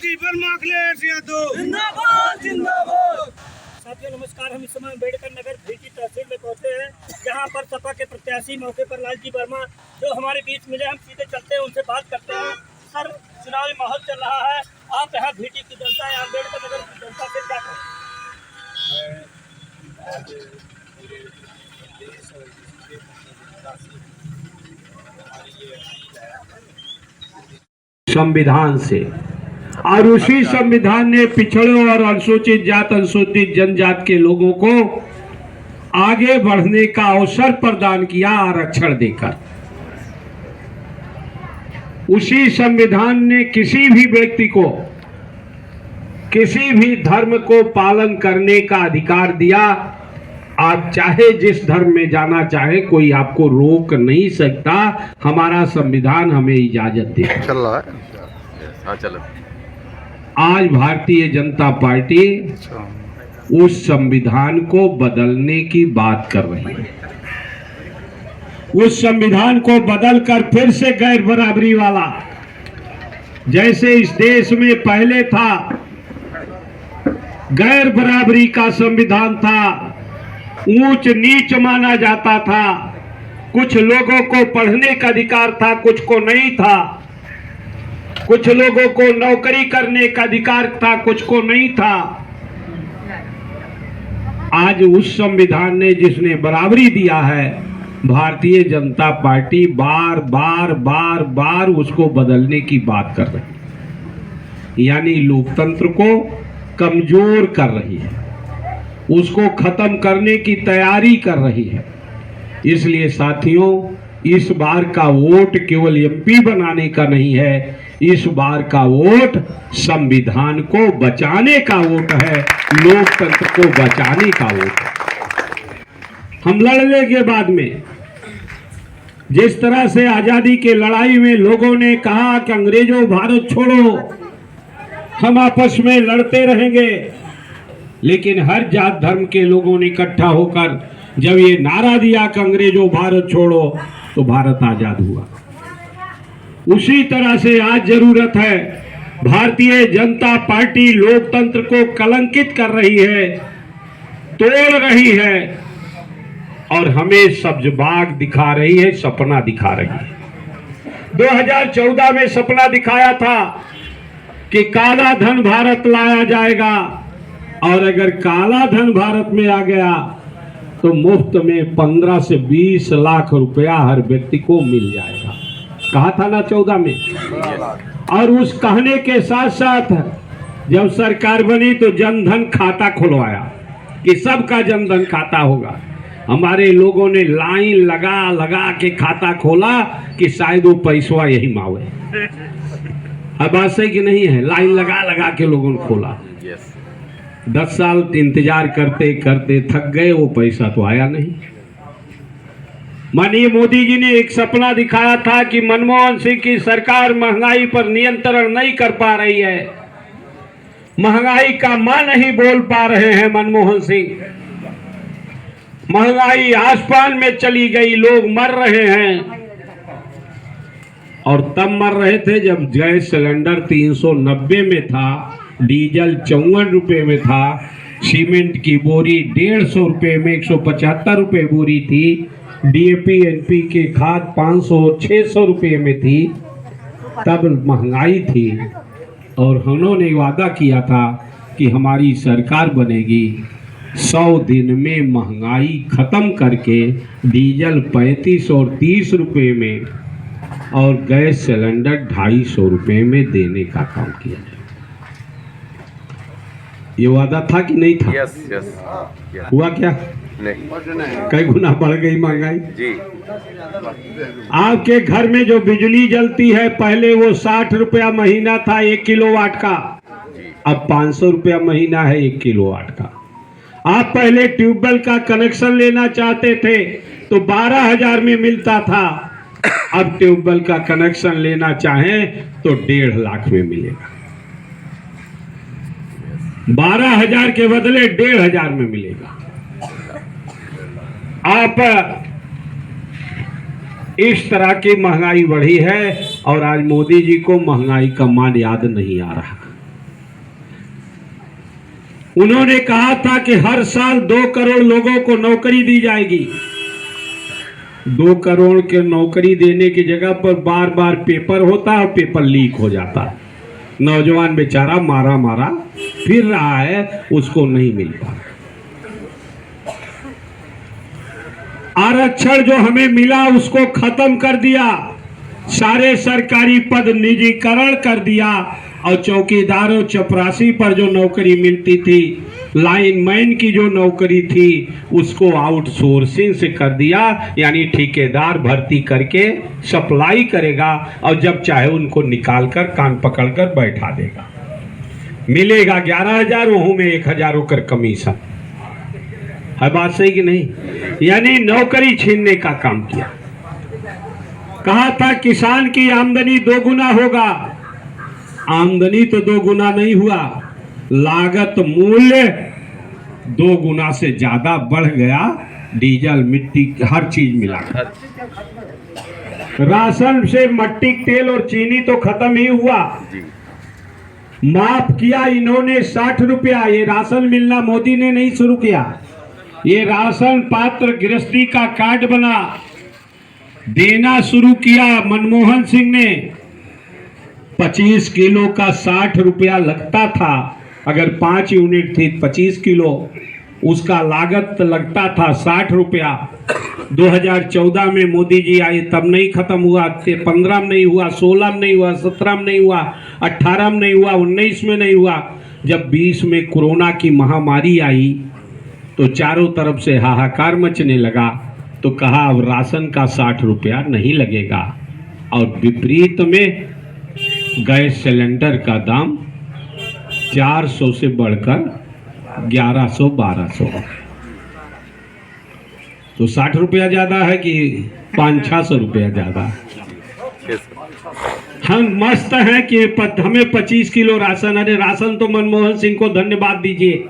लालजी वर्मा अखिलेश यादव जिंदाबाद जिंदाबाद। साथियों नमस्कार, हम इस समय अम्बेडकर नगर भेटी तहसील में पहुंचे हैं, जहां पर सपा के प्रत्याशी मौके पर लालजी वर्मा जो हमारे बीच मिले। हम सीधे चलते हैं, उनसे बात करते हैं। सर, चुनावी माहौल चल रहा है, आप यहाँ भेटी की जनता या अम्बेडकर नगर की जनता से क्या कहें? संविधान से, और उसी संविधान ने पिछड़ों और अनुसूचित जात अनुसूचित जनजाति के लोगों को आगे बढ़ने का अवसर प्रदान किया आरक्षण देकर। उसी संविधान ने किसी भी व्यक्ति को किसी भी धर्म को पालन करने का अधिकार दिया। आप चाहे जिस धर्म में जाना चाहे, कोई आपको रोक नहीं सकता। हमारा संविधान हमें इजाजत देता है। चल रहा है। हाँ, चलो। आज भारतीय जनता पार्टी उस संविधान को बदलने की बात कर रही है। उस संविधान को बदलकर फिर से गैर बराबरी वाला, जैसे इस देश में पहले था गैर बराबरी का संविधान था, ऊंच नीच माना जाता था, कुछ लोगों को पढ़ने का अधिकार था, कुछ को नहीं था, कुछ लोगों को नौकरी करने का अधिकार था, कुछ को नहीं था। आज उस संविधान ने जिसने बराबरी दिया है, भारतीय जनता पार्टी बार बार बार बार उसको बदलने की बात कर रही है, यानी लोकतंत्र को कमजोर कर रही है, उसको खत्म करने की तैयारी कर रही है। इसलिए साथियों, इस बार का वोट केवल एमपी बनाने का नहीं है, इस बार का वोट संविधान को बचाने का वोट है, लोकतंत्र को बचाने का वोट है। हम लड़ने के बाद में जिस तरह से आजादी के लड़ाई में लोगों ने कहा कि अंग्रेजों भारत छोड़ो, हम आपस में लड़ते रहेंगे, लेकिन हर जात धर्म के लोगों ने इकट्ठा होकर जब ये नारा दिया कि अंग्रेजों भारत छोड़ो, तो भारत आजाद हुआ। उसी तरह से आज जरूरत है, भारतीय जनता पार्टी लोकतंत्र को कलंकित कर रही है, तोड़ रही है और हमें सब्ज बाग दिखा रही है, सपना दिखा रही है। 2014 में सपना दिखाया था कि काला धन भारत लाया जाएगा, और अगर काला धन भारत में आ गया तो मुफ्त में 15 से 20 लाख रुपया हर व्यक्ति को मिल जाएगा। कहा था ना 14 में। और उस कहने के साथ साथ जब सरकार बनी तो जनधन खाता खुलवाया कि सबका जनधन खाता होगा। हमारे लोगों ने लाइन लगा लगा के खाता खोला कि शायद वो पैसा यही मावे। अब बात सही कि नहीं है? लाइन लगा लगा के लोगों ने खोला। 10 साल इंतजार करते करते थक गए, वो पैसा तो आया नहीं। माननीय मोदी जी ने एक सपना दिखाया था कि मनमोहन सिंह की सरकार महंगाई पर नियंत्रण नहीं कर पा रही है, महंगाई का मां नहीं बोल पा रहे हैं मनमोहन सिंह, महंगाई आसमान में चली गई, लोग मर रहे हैं। और तब मर रहे थे जब गैस सिलेंडर 390 में था, डीजल 54 रुपए में था, सीमेंट की बोरी 150 रुपए में 175 रुपए बोरी थी, डीएपी एनपी के खाद 500-600 रुपए में थी। तब महंगाई थी और उन्होंने वादा किया था कि हमारी सरकार बनेगी, 100 दिन में महंगाई खत्म करके डीजल 35 और 30 रुपए में और गैस सिलेंडर 250 रुपए में देने का काम किया जाए। ये वादा था कि नहीं था? यस। हुआ क्या? नहीं। कई गुना बढ़ गई महंगाई जी। आपके घर में जो बिजली जलती है, पहले वो 60 रुपया महीना था 1 किलोवाट का, अब 500 रुपया महीना है 1 किलोवाट का। आप पहले ट्यूबवेल का कनेक्शन लेना चाहते थे तो 12,000 में मिलता था, अब ट्यूबवेल का कनेक्शन लेना चाहें तो 1.5 लाख में मिलेगा। 12,000 के बदले 1,500 में मिलेगा। आप इस तरह की महंगाई बढ़ी है और आज मोदी जी को महंगाई का मान याद नहीं आ रहा। उन्होंने कहा था कि हर साल 2 करोड़ लोगों को नौकरी दी जाएगी। 2 करोड़ के नौकरी देने की जगह पर बार बार पेपर होता है और पेपर लीक हो जाता है। नौजवान बेचारा मारा मारा फिर रहा है, उसको नहीं मिल पा रहा। आरक्षण जो हमें मिला उसको खत्म कर दिया, सारे सरकारी पद निजीकरण कर दिया और चौकीदार और चपरासी पर जो नौकरी मिलती थी, लाइनमैन की जो नौकरी थी, उसको आउटसोर्सिंग से कर दिया, यानी ठेकेदार भर्ती करके सप्लाई करेगा और जब चाहे उनको निकालकर कान पकड़कर बैठा देगा। मिलेगा 11,000, वहों में 1,000 होकर कमीशन। है बात सही कि नहीं? यानी नौकरी छीनने का काम किया। कहा था किसान की आमदनी 2 गुना होगा। आमदनी तो 2 गुना नहीं हुआ, लागत मूल्य 2 गुना से ज्यादा बढ़ गया। डीजल, मिट्टी, हर चीज मिला। राशन से मट्टी, तेल और चीनी तो खत्म ही हुआ। माफ किया इन्होंने 60 रुपया। ये राशन मिलना मोदी ने नहीं शुरू किया, ये राशन पात्र गृहस्थी का कार्ड बना, देना शुरू किया मनमोहन सिंह ने। 25 किलो का 60 रुपया लगता था, अगर 5 यूनिट थी 25 किलो, उसका लागत लगता था 60 रुपया। 2014 में मोदी जी आए तब नहीं खत्म हुआ, 15 में नहीं हुआ, 16 में नहीं हुआ, 17 में नहीं हुआ, 18 में नहीं हुआ, 19 में नहीं हुआ। जब 20 में कोरोना की महामारी आई तो चारों तरफ से हाहाकार मचने लगा, तो कहा अब राशन का 60 रुपया नहीं लगेगा। और विपरीत में गैस सिलेंडर का दाम 400 से बढ़कर 1100-1200। तो 60 रुपया ज्यादा है कि 500-600 रुपया ज्यादा? हम मस्त हैं कि हमें 25 किलो राशन। अरे राशन तो मनमोहन सिंह को धन्यवाद दीजिए,